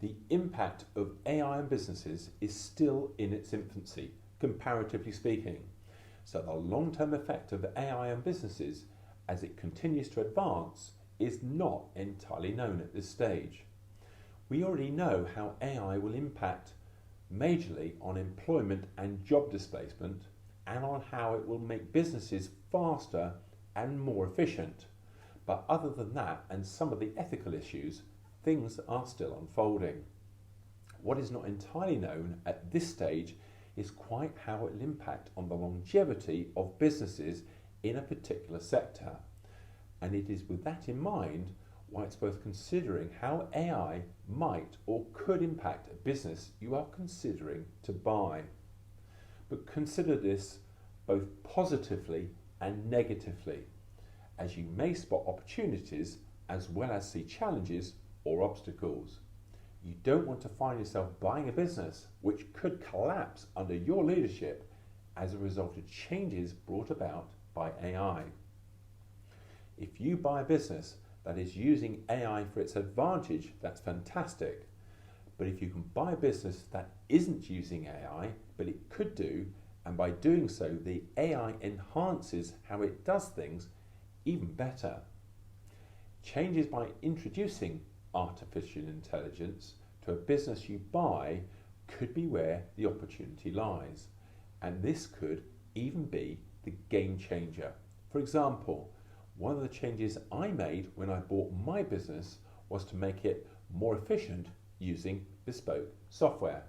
The impact of AI on businesses is still in its infancy, comparatively speaking. So the long-term effect of AI on businesses as it continues to advance is not entirely known at this stage. We already know how AI will impact majorly on employment and job displacement, and on how it will make businesses faster and more efficient. But other than that, and some of the ethical issues, things are still unfolding. What is not entirely known at this stage is quite how it will impact on the longevity of businesses in a particular sector. And it is with that in mind why it's worth considering how AI might or could impact a business you are considering to buy. But consider this both positively and negatively, as you may spot opportunities as well as see challenges or obstacles. You don't want to find yourself buying a business which could collapse under your leadership as a result of changes brought about by AI. If you buy a business that is using AI for its advantage, that's fantastic. But if you can buy a business that isn't using AI, but it could do, and by doing so the AI enhances how it does things, even better. Changes by introducing artificial intelligence to a business you buy could be where the opportunity lies, and this could even be the game changer. For example, one of the changes I made when I bought my business was to make it more efficient using bespoke software.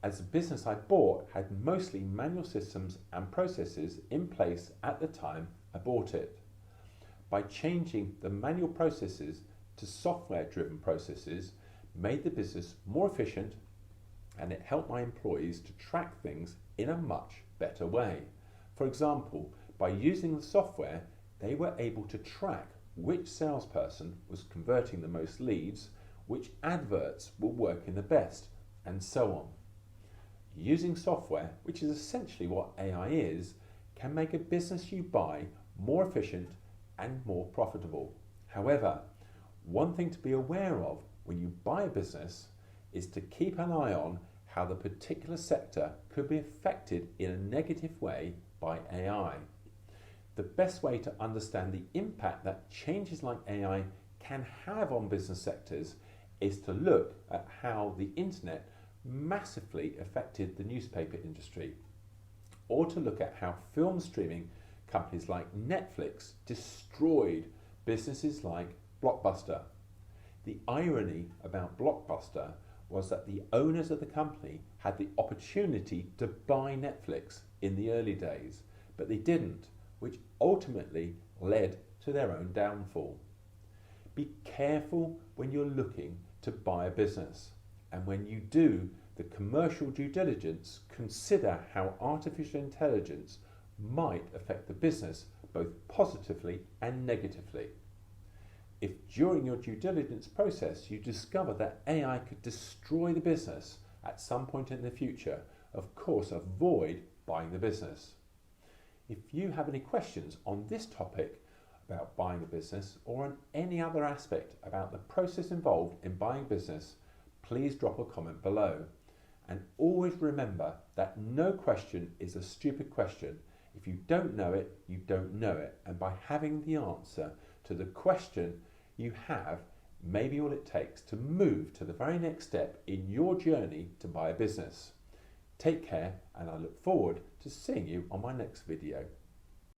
As the business I bought had mostly manual systems and processes in place at the time I bought it. By changing the manual processes to software-driven processes made the business more efficient, and it helped my employees to track things in a much better way. For example, by using the software, they were able to track which salesperson was converting the most leads, which adverts were working the best, and so on. Using software, which is essentially what AI is, can make a business you buy more efficient and more profitable. However, one thing to be aware of when you buy a business is to keep an eye on how the particular sector could be affected in a negative way by AI. The best way to understand the impact that changes like AI can have on business sectors is to look at how the internet massively affected the newspaper industry, or to look at how film streaming companies like Netflix destroyed businesses like Blockbuster. The irony about Blockbuster was that the owners of the company had the opportunity to buy Netflix in the early days, but they didn't, which ultimately led to their own downfall. Be careful when you're looking to buy a business, and when you do the commercial due diligence, consider how artificial intelligence might affect the business both positively and negatively. If during your due diligence process you discover that AI could destroy the business at some point in the future, of course avoid buying the business. If you have any questions on this topic about buying a business, or on any other aspect about the process involved in buying a business, please drop a comment below. And always remember that no question is a stupid question. If you don't know it, you don't know it. And by having the answer to the question you have may be all it takes to move to the very next step in your journey to buy a business. Take care, and I look forward to seeing you on my next video.